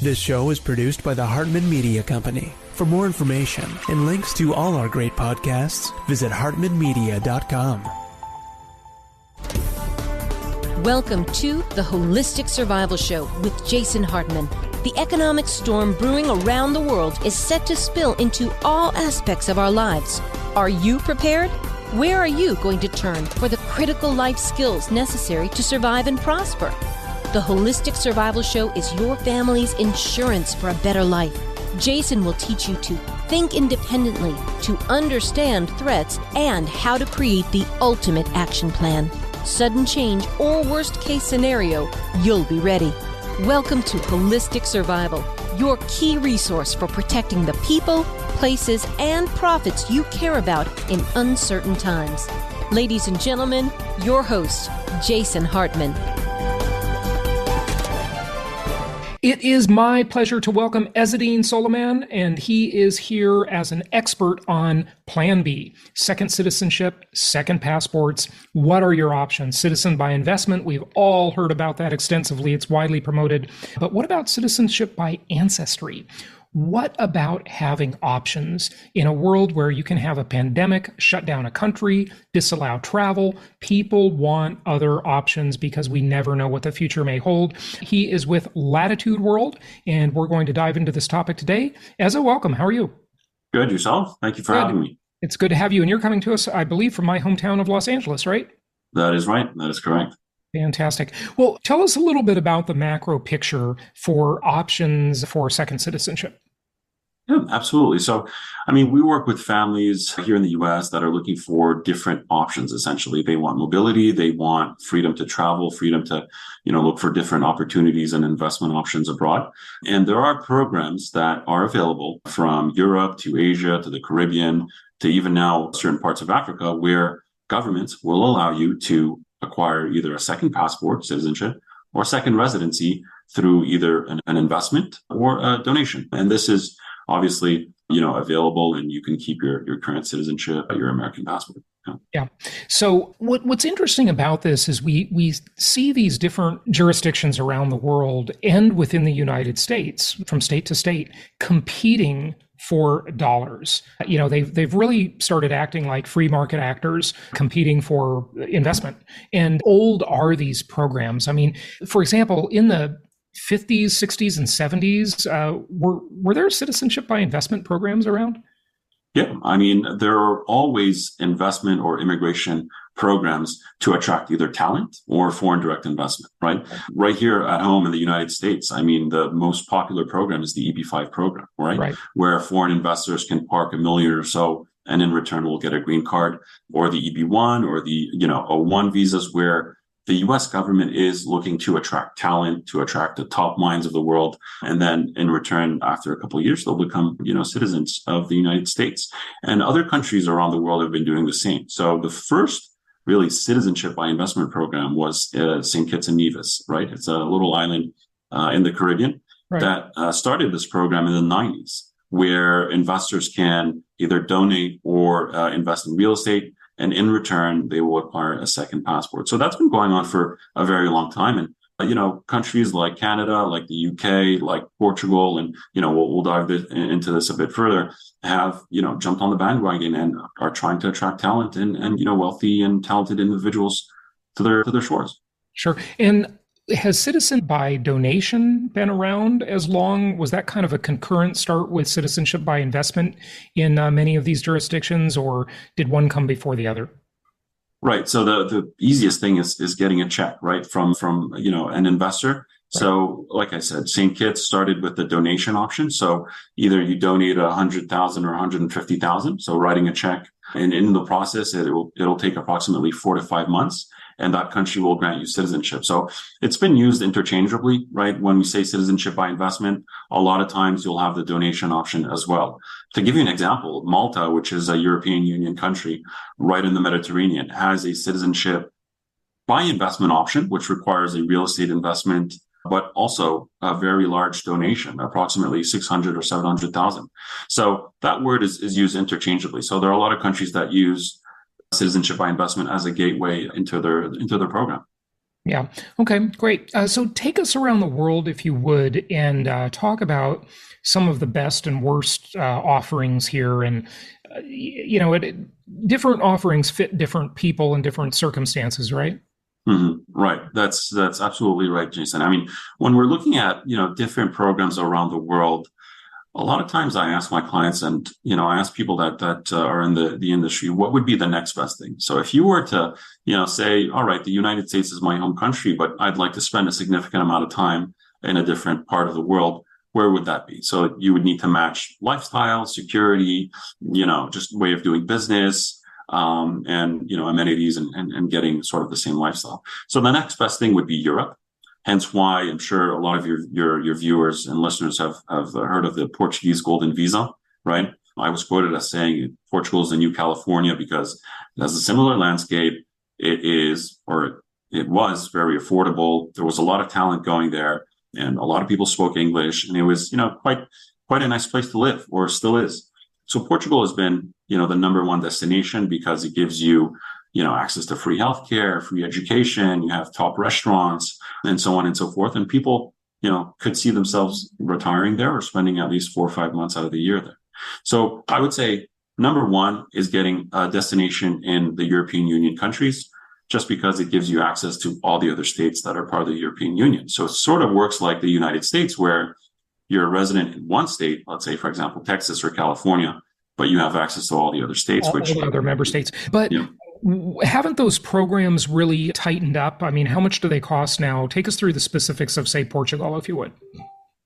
This show is produced by the Hartman Media Company. For more information and links to all our great podcasts, visit hartmanmedia.com. Welcome to the Holistic Survival Show with Jason Hartman. The economic storm brewing around the world is set to spill into all aspects of our lives. Are you prepared? Where are you going to turn for the critical life skills necessary to survive and prosper? The Holistic Survival Show is your family's insurance for a better life. Jason will teach you to think independently, to understand threats, and how to create the ultimate action plan. Sudden change or worst case scenario, you'll be ready. Welcome to Holistic Survival, your key resource for protecting the people, places, and profits you care about in uncertain times. Ladies and gentlemen, your host, Jason Hartman. It is my pleasure to welcome Ezzedeen Soleiman, and he is here as an expert on Plan B, second citizenship, second passports. What are your options? Citizen by investment, we've all heard about that extensively. It's widely promoted. But what about citizenship by ancestry? What about having options in a world where you can have a pandemic, shut down a country, disallow travel? People want other options because we never know what the future may hold. He is with Latitude World, and we're going to dive into this topic today. Ezza, welcome. How are you? Good. Yourself? Thank you for having me. It's good to have you. And you're coming to us, I believe, from my hometown of Los Angeles, right? That is right. That is correct. Fantastic. Well, tell us a little bit about the macro picture for options for second citizenship. Yeah, absolutely. So, we work with families here in the U.S. that are looking for different options, essentially. They want mobility. They want freedom to travel, freedom to, look for different opportunities and investment options abroad. And there are programs that are available from Europe to Asia to the Caribbean to even now certain parts of Africa where governments will allow you to acquire either a second passport, citizenship, or second residency through either an investment or a donation. And this is obviously, available, and you can keep your current citizenship, your American passport. Yeah. So what's interesting about this is we see these different jurisdictions around the world and within the United States, from state to state, competing for dollars. They've really started acting like free market actors, competing for investment. And old are these programs? For example, in the 50s, 60s, and 70s, were there citizenship by investment programs around? Yeah, there are always investment or immigration programs to attract either talent or foreign direct investment, right? Right here at home in the United States, the most popular program is the EB-5 program, right? Where foreign investors can park $1 million or so, and in return will get a green card, or the EB-1 or the O-1 visas, where the U.S. government is looking to attract talent, to attract the top minds of the world. And then in return, after a couple of years, they'll become, citizens of the United States. And other countries around the world have been doing the same. So the first really citizenship by investment program was St. Kitts and Nevis, right? It's a little island in the Caribbean that started this program in the 90s, where investors can either donate or invest in real estate. And in return, they will acquire a second passport. So that's been going on for a very long time. And, countries like Canada, like the UK, like Portugal, and, we'll dive into this a bit further, have, jumped on the bandwagon and are trying to attract talent and wealthy and talented individuals to their shores. Sure. And has citizen by donation been around as long? Was that kind of a concurrent start with citizenship by investment in many of these jurisdictions, or did one come before the other? Right. So the easiest thing is getting a check, right, from an investor. Right. So like I said, St. Kitts started with the donation option. So either you donate $100,000 or $150,000. So writing a check, and in the process, it'll take approximately 4 to 5 months. And that country will grant you citizenship. So it's been used interchangeably, right? When we say citizenship by investment, a lot of times you'll have the donation option as well. To give you an example, Malta, which is a European Union country right in the Mediterranean, has a citizenship by investment option, which requires a real estate investment, but also a very large donation, approximately 600 or 700,000. So that word is used interchangeably. So there are a lot of countries that use citizenship by investment as a gateway into their program. Yeah. Okay, great. So take us around the world, if you would, and talk about some of the best and worst offerings here. And, different offerings fit different people and different circumstances, right? Right. That's absolutely right, Jason. I mean, when we're looking at, different programs around the world, a lot of times I ask my clients and, I ask people that are in the industry, what would be the next best thing? So if you were to, say, all right, the United States is my home country, but I'd like to spend a significant amount of time in a different part of the world, where would that be? So you would need to match lifestyle, security, just way of doing business, and, amenities and getting sort of the same lifestyle. So the next best thing would be Europe. Hence why I'm sure a lot of your viewers and listeners have heard of the Portuguese golden visa, right? I was quoted as saying Portugal is the new California because it has a similar landscape. It was very affordable. There was a lot of talent going there, and a lot of people spoke English, and it was, quite a nice place to live, or still is. So Portugal has been, the number one destination because it gives you, access to free healthcare, free education, you have top restaurants, and so on and so forth. And people, could see themselves retiring there or spending at least 4 or 5 months out of the year there. So I would say number one is getting a destination in the European Union countries, just because it gives you access to all the other states that are part of the European Union. So it sort of works like the United States, where you're a resident in one state, let's say, for example, Texas or California, but you have access to all the other states, all the other member states. But haven't those programs really tightened up? I mean, how much do they cost now? Take us through the specifics of, say, Portugal, if you would.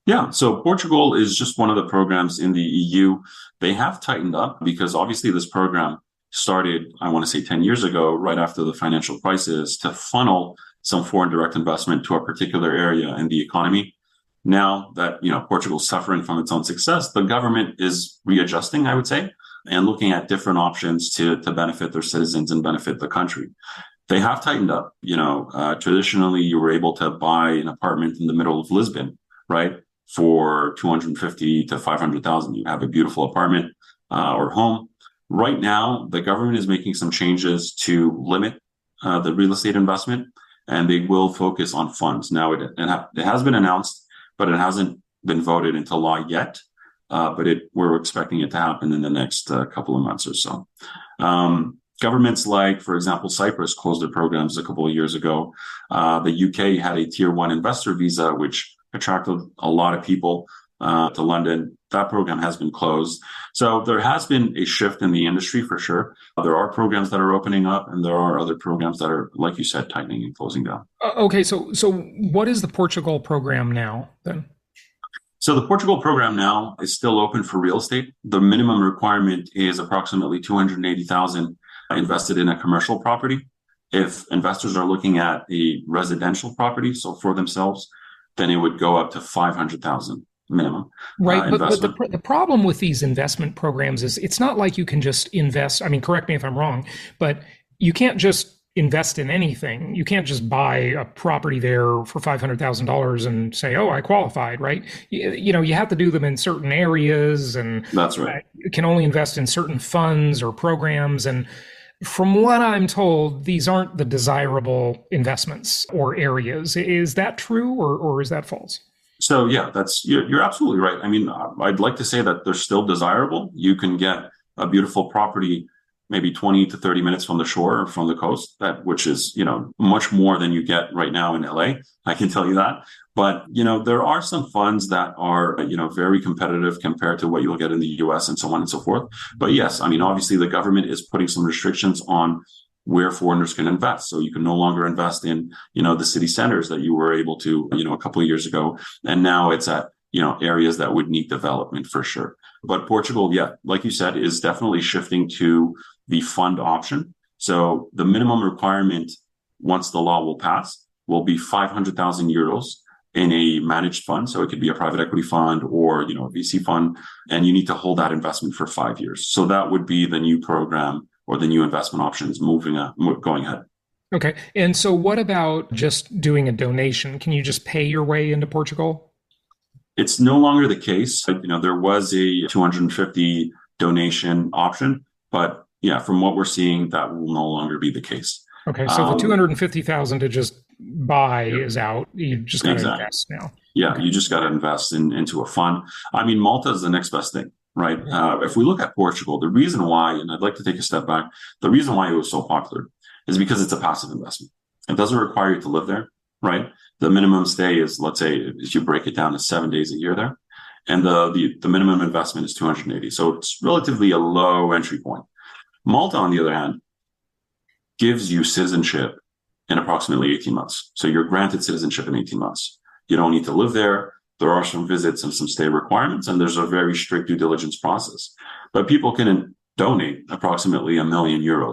Yeah, so Portugal is just one of the programs in the EU. They have tightened up because obviously this program started, I want to say 10 years ago, right after the financial crisis, to funnel some foreign direct investment to a particular area in the economy. Now that, Portugal's suffering from its own success, the government is readjusting, I would say, and looking at different options to benefit their citizens and benefit the country. They have tightened up. Traditionally, you were able to buy an apartment in the middle of Lisbon, right, for 250 to 500,000. You have a beautiful apartment or home. Right now, the government is making some changes to limit the real estate investment, and they will focus on funds. Now, it has been announced, but it hasn't been voted into law yet. But we're expecting it to happen in the next couple of months or so. Governments like, for example, Cyprus closed their programs a couple of years ago. The UK had a tier 1 investor visa, which attracted a lot of people to London. That program has been closed. So there has been a shift in the industry for sure. There are programs that are opening up, and there are other programs that are, like you said, tightening and closing down. Okay, so what is the Portugal program now then? So the Portugal program now is still open for real estate. The minimum requirement is approximately 280,000 invested in a commercial property. If investors are looking at a residential property, so for themselves, then it would go up to 500,000 minimum. Right, but the problem with these investment programs is it's not like you can just invest. I mean, correct me if I'm wrong, but you can't just invest in anything. You can't just buy a property there for $500,000 and say, "Oh, I qualified," right? You have to do them in certain areas, and that's right. You can only invest in certain funds or programs. And from what I'm told, these aren't the desirable investments or areas. Is that true, or is that false? So yeah, you're absolutely right. I mean, I'd like to say that they're still desirable. You can get a beautiful property maybe 20 to 30 minutes from the shore or from the coast, which is, much more than you get right now in LA. I can tell you that. But, there are some funds that are, very competitive compared to what you'll get in the US and so on and so forth. But yes, I mean, obviously the government is putting some restrictions on where foreigners can invest. So you can no longer invest in, the city centers that you were able to, a couple of years ago. And now it's at, areas that would need development for sure. But Portugal, yeah, like you said, is definitely shifting to the fund option. So the minimum requirement, once the law will pass, will be 500,000 euros in a managed fund. So it could be a private equity fund or, a VC fund, and you need to hold that investment for 5 years. So that would be the new program or the new investment options going ahead. Okay. And so what about just doing a donation? Can you just pay your way into Portugal? It's no longer the case. There was a 250 donation option, but yeah, from what we're seeing, that will no longer be the case. Okay, so for 250,000 to just buy Yep. is out. You just got to Exactly. invest now. Yeah, Okay. you just got to invest into a fund. I mean, Malta is the next best thing, right? If we look at Portugal, the reason why, and I'd like to take a step back, the reason why it was so popular is because it's a passive investment. It doesn't require you to live there, right? The minimum stay is, let's say, if you break it down, is 7 days a year there. And the minimum investment is 280. So it's relatively a low entry point. Malta, on the other hand, gives you citizenship in approximately 18 months. So you're granted citizenship in 18 months. You don't need to live there. There are some visits and some stay requirements, and there's a very strict due diligence process. But people can donate approximately €1 million,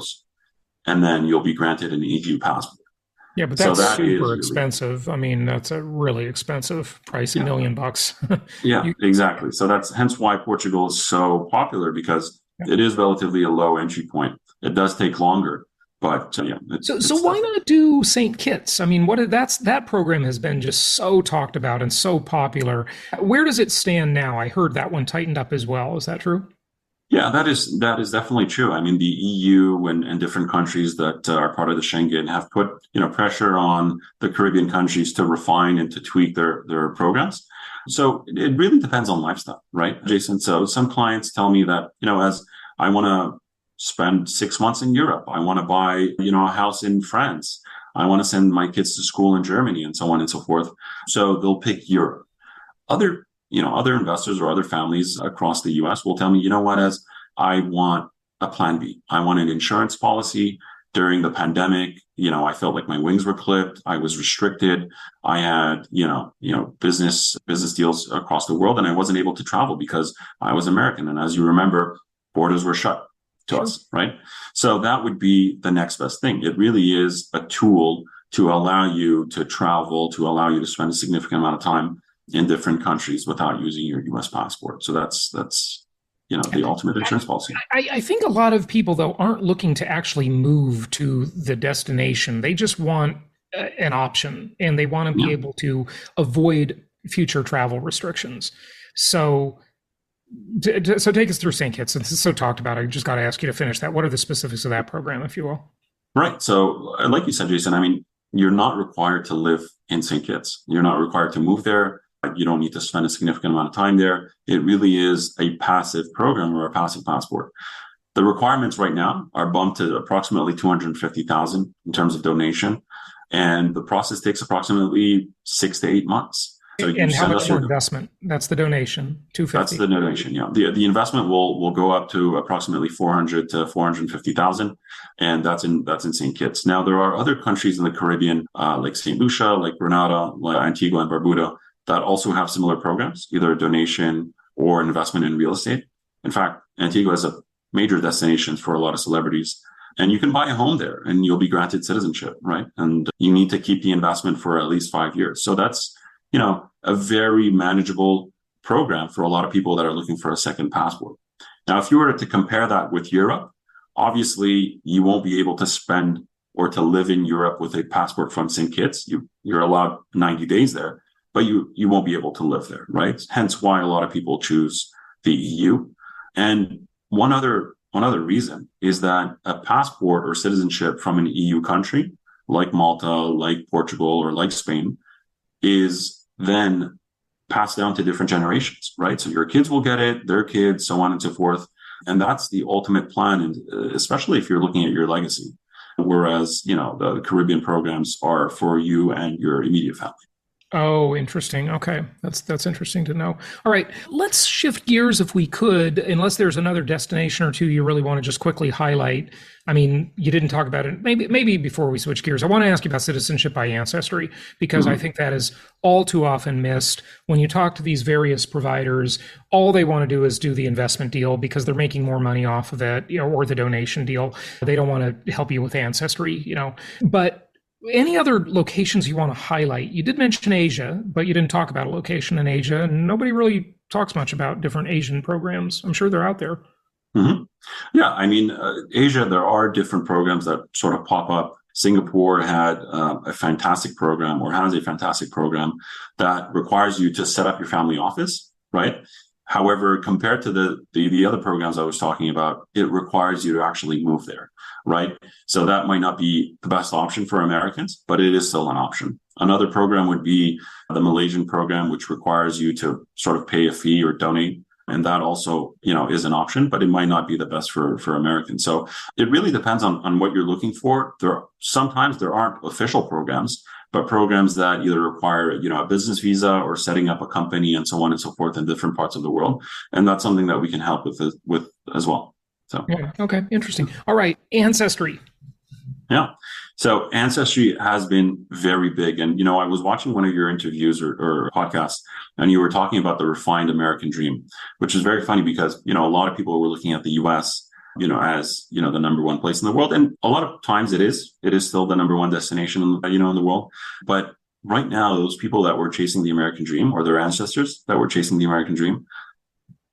and then you'll be granted an EU passport. Yeah, but So that's that is super really, expensive. I mean, that's a really expensive price, yeah, $1 million. yeah, You- exactly. So that's hence why Portugal is so popular, because yeah. it is relatively a low entry point. It does take longer, but yeah, So it's why definitely. not do St. Kitts? I mean, that program has been just so talked about and so popular. Where does it stand now? I heard that one tightened up as well. Is that true? Yeah, that is definitely true. I mean, the EU and different countries that are part of the Schengen have put pressure on the Caribbean countries to refine and to tweak their programs. So it really depends on lifestyle, right, Jason? So some clients tell me that as I want to spend 6 months in Europe, I want to buy a house in France, I want to send my kids to school in Germany, and so on and so forth. So they'll pick Europe. Other investors or other families across the US will tell me, as I want a plan B. I want an insurance policy. During the pandemic, I felt like my wings were clipped. I was restricted. I had, business deals across the world, and I wasn't able to travel because I was American. And as you remember, borders were shut to Sure. us, right? So that would be the next best thing. It really is a tool to allow you to travel, to allow you to spend a significant amount of time in different countries without using your US passport. So that's the ultimate insurance policy. I think a lot of people, though, aren't looking to actually move to the destination. They just want an option, and they want to be Yeah. able to avoid future travel restrictions. So, so take us through St. Kitts. Since it's so talked about, I just got to ask you to finish that. What are the specifics of that program, if you will? Right. So like you said, Jason, I mean, you're not required to live in St. Kitts. You're not required to move there. You don't need to spend a significant amount of time there. It really is a passive program or a passive passport. The requirements right now are bumped to approximately 250,000 in terms of donation. And the process takes approximately 6 to 8 months. So you And how send much us more your, investment? That's the donation, that's 250. the donation. Yeah. The investment will go up to approximately 400 to 450,000. And that's in St. Kitts. Now, there are other countries in the Caribbean, like St. Lucia, like Grenada, like Antigua and Barbuda, that also have similar programs, either a donation or investment in real estate. In fact, Antigua is a major destination for a lot of celebrities. And you can buy a home there and you'll be granted citizenship, right? And you need to keep the investment for at least 5 years. So that's, a very manageable program for a lot of people that are looking for a second passport. Now, if you were to compare that with Europe, obviously you won't be able to spend or to live in Europe with a passport from St. Kitts. You're allowed 90 days there, but you won't be able to live there, right? Hence why a lot of people choose the EU. And one other reason is that a passport or citizenship from an EU country, like Malta, like Portugal, or like Spain, is then passed down to different generations, right? So your kids will get it, their kids, so on and so forth. And that's the ultimate plan, and especially if you're looking at your legacy. Whereas, the Caribbean programs are for you and your immediate family. Oh, interesting. Okay. That's interesting to know. All right. Let's shift gears if we could, unless there's another destination or two you really want to just quickly highlight. I mean, you didn't talk about it. Maybe before we switch gears, I want to ask you about Citizenship by Ancestry, because I think that is all too often missed. When you talk to these various providers, all they want to do is do the investment deal because they're making more money off of it, or the donation deal. They don't want to help you with Ancestry, But any other locations you want to highlight? You did mention Asia, but you didn't talk about a location in Asia, and nobody really talks much about different Asian programs. I'm sure they're out there. Mm-hmm. Yeah, I mean, Asia, there are different programs that sort of pop up. Singapore had a fantastic program, or has a fantastic program, that requires you to set up your family office, right? However, compared to the other programs I was talking about, it requires you to actually move there, right? So that might not be the best option for Americans, but it is still an option. Another program would be the Malaysian program, which requires you to sort of pay a fee or donate. And that also, is an option, but it might not be the best for Americans. So it really depends on what you're looking for. Sometimes there aren't official programs, but programs that either require, a business visa or setting up a company and so on and so forth in different parts of the world. And that's something that we can help with as well. So, yeah. Okay. Interesting. All right. Ancestry. Yeah. So Ancestry has been very big. And, I was watching one of your interviews or podcasts, and you were talking about the refined American dream, which is very funny because, a lot of people were looking at the US, as, the number one place in the world. And a lot of times it is still the number one destination, in the world. But right now, those people that were chasing the American dream, or their ancestors that were chasing the American dream,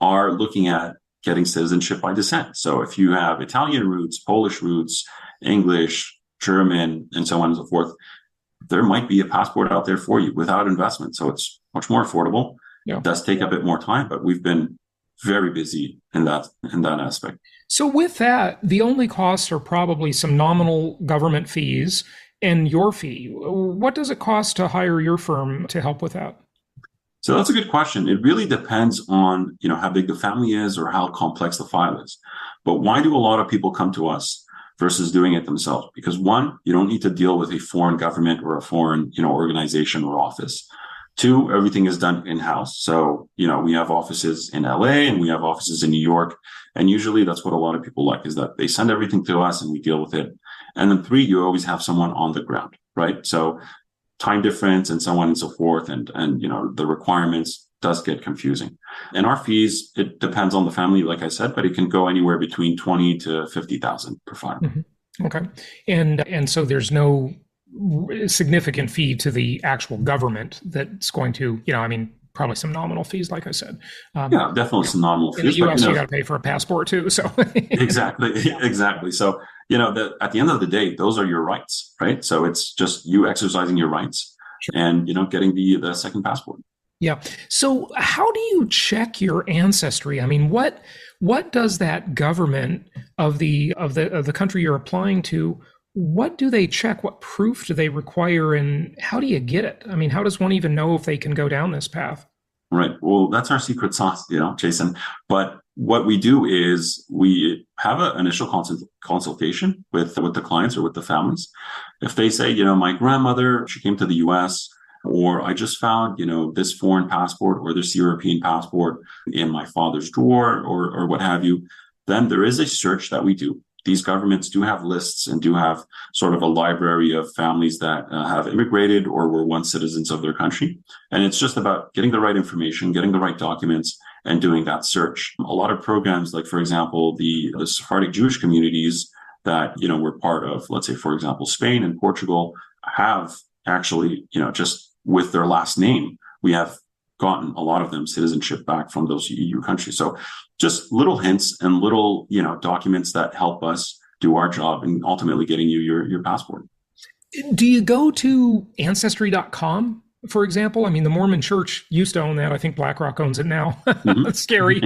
are looking at getting citizenship by descent. So if you have Italian roots, Polish roots, English, German, and so on and so forth, there might be a passport out there for you without investment. So it's much more affordable. Yeah. It does take a bit more time, but we've been very busy in that aspect. So with that, the only costs are probably some nominal government fees and your fee. What does it cost to hire your firm to help with that? So that's a good question. It really depends on, how big the family is or how complex the file is. But why do a lot of people come to us versus doing it themselves? Because one, you don't need to deal with a foreign government or a foreign, organization or office. Two, everything is done in-house. So, we have offices in LA and we have offices in New York. And usually that's what a lot of people like, is that they send everything to us and we deal with it. And then three, you always have someone on the ground, right? So time difference and so on and so forth. And the requirements does get confusing. And our fees, it depends on the family, like I said, but it can go anywhere between 20 to 50,000 per file. Mm-hmm. Okay. And so there's no significant fee to the actual government that's going to, probably some nominal fees, like I said. Yeah, definitely some nominal fees. In the US, you got to pay for a passport too. So Exactly. So, at the end of the day, those are your rights, right? So it's just you exercising your rights and, getting the second passport. Yeah. So how do you check your ancestry? I mean, what does that government of the country you're applying to, what do they check? What proof do they require? And how do you get it? I mean, how does one even know if they can go down this path? Right. Well, that's our secret sauce, Jason. But what we do is we have an initial consultation with the clients or with the families. If they say, my grandmother, she came to the US, or I just found, this foreign passport or this European passport in my father's drawer or what have you, then there is a search that we do. These governments do have lists and do have sort of a library of families that have immigrated or were once citizens of their country. And it's just about getting the right information, getting the right documents, and doing that search. A lot of programs, like, for example, the Sephardic Jewish communities that, we're part of, let's say, for example, Spain and Portugal, have actually, just with their last name, we have gotten a lot of them citizenship back from those EU countries. So just little hints and little, documents that help us do our job and ultimately getting you your passport. Do you go to Ancestry.com, for example? I mean, the Mormon Church used to own that. I think BlackRock owns it now. Mm-hmm. That's scary.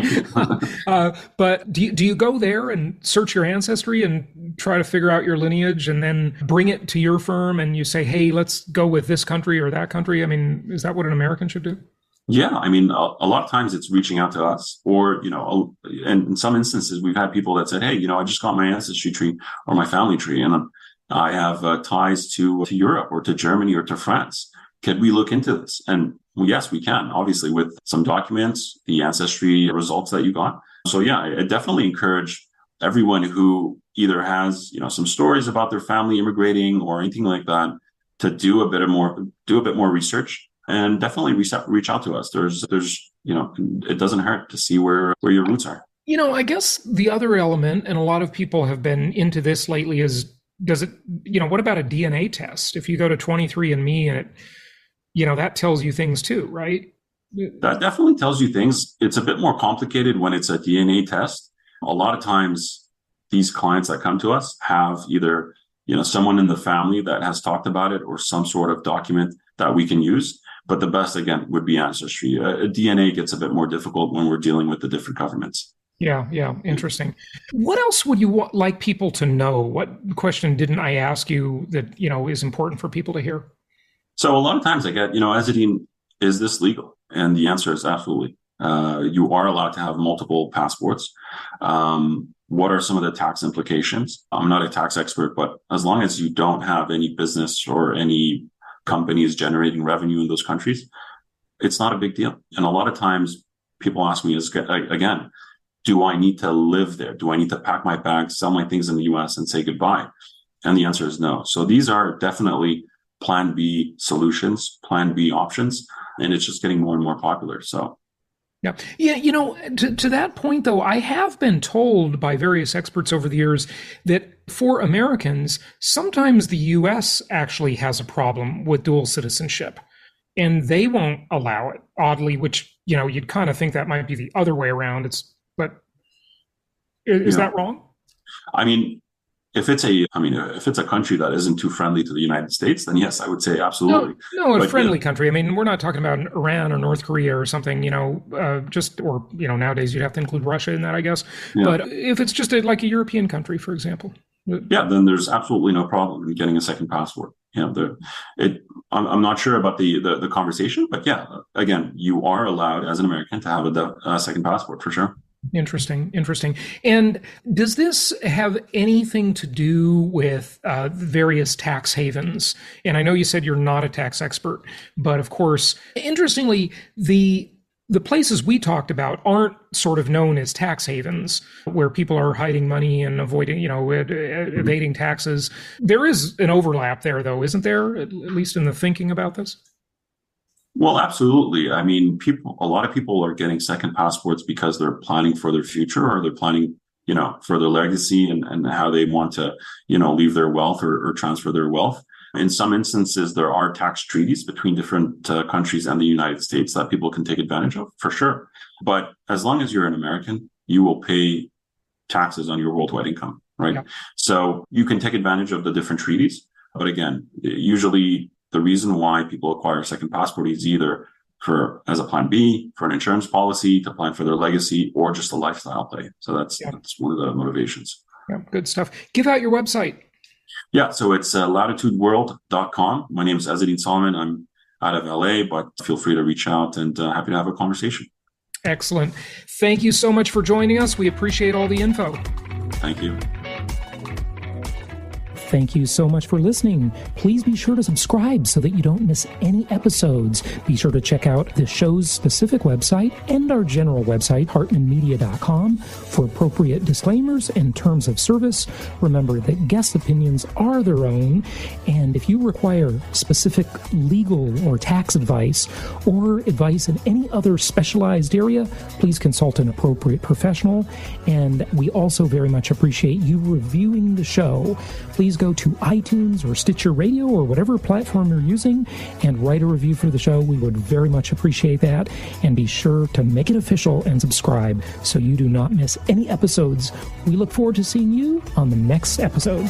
But do you go there and search your ancestry and try to figure out your lineage and then bring it to your firm and you say, hey, let's go with this country or that country? I mean, is that what an American should do? Yeah, I mean, a lot of times it's reaching out to us, or, and in some instances, we've had people that said, hey, I just got my ancestry tree or my family tree, and I have ties to Europe or to Germany or to France. Could we look into this? And well, yes, we can, obviously, with some documents, the ancestry results that you got. So yeah, I definitely encourage everyone who either has, some stories about their family immigrating or anything like that to do a bit more research. And definitely reach out to us. There's, it doesn't hurt to see where your roots are. I guess the other element, and a lot of people have been into this lately, is what about a DNA test? If you go to 23andMe and it, that tells you things too, right? That definitely tells you things. It's a bit more complicated when it's a DNA test. A lot of times these clients that come to us have either, someone in the family that has talked about it or some sort of document that we can use. But the best, again, would be Ancestry. DNA gets a bit more difficult when we're dealing with the different governments. Yeah, interesting. What else would you like people to know? What question didn't I ask you that, is important for people to hear? So a lot of times I get, Ezzedeen, is this legal? And the answer is absolutely. You are allowed to have multiple passports. What are some of the tax implications? I'm not a tax expert, but as long as you don't have any business or any companies generating revenue in those countries, it's not a big deal. And a lot of times people ask me, again, do I need to live there? Do I need to pack my bags, sell my things in the US and say goodbye? And the answer is no. So these are definitely Plan B solutions, Plan B options, and it's just getting more and more popular. So. Yeah. To that point, though, I have been told by various experts over the years that for Americans, sometimes the U.S. actually has a problem with dual citizenship, and they won't allow it, oddly, which, you'd kind of think that might be the other way around. But is that wrong? I mean, if it's a country that isn't too friendly to the United States, then yes, I would say absolutely. No, a friendly country. I mean, we're not talking about Iran or North Korea or something, nowadays you'd have to include Russia in that, I guess. Yeah. But if it's just like a European country, for example. Yeah, then there's absolutely no problem in getting a second passport. I'm not sure about the conversation, but yeah, again, you are allowed as an American to have a second passport for sure. Interesting. And does this have anything to do with various tax havens? And I know you said you're not a tax expert, but of course, interestingly, the places we talked about aren't sort of known as tax havens where people are hiding money and avoiding, evading taxes. There is an overlap there, though, isn't there? At least in the thinking about this? Well, absolutely. I mean, a lot of people are getting second passports because they're planning for their future, or they're planning, for their legacy and how they want to, leave their wealth or transfer their wealth. In some instances, there are tax treaties between different countries and the United States that people can take advantage of, for sure. But as long as you're an American, you will pay taxes on your worldwide income, right? Yeah. So you can take advantage of the different treaties. But again, usually the reason why people acquire a second passport is either as a plan B, for an insurance policy, to plan for their legacy, or just a lifestyle play. So that's one of the motivations. Yeah, good stuff. Give out your website. Yeah, so it's latitudeworld.com. My name is Ezzedeen Soleiman. I'm out of LA, but feel free to reach out and happy to have a conversation. Excellent. Thank you so much for joining us. We appreciate all the info. Thank you. Thank you so much for listening. Please be sure to subscribe so that you don't miss any episodes. Be sure to check out the show's specific website and our general website, hartmanmedia.com, for appropriate disclaimers and terms of service. Remember that guest opinions are their own, and if you require specific legal or tax advice or advice in any other specialized area, please consult an appropriate professional. And we also very much appreciate you reviewing the show. Please go to iTunes or Stitcher Radio or whatever platform you're using and write a review for the show. We would very much appreciate that. And be sure to make it official and subscribe so you do not miss any episodes. We look forward to seeing you on the next episode.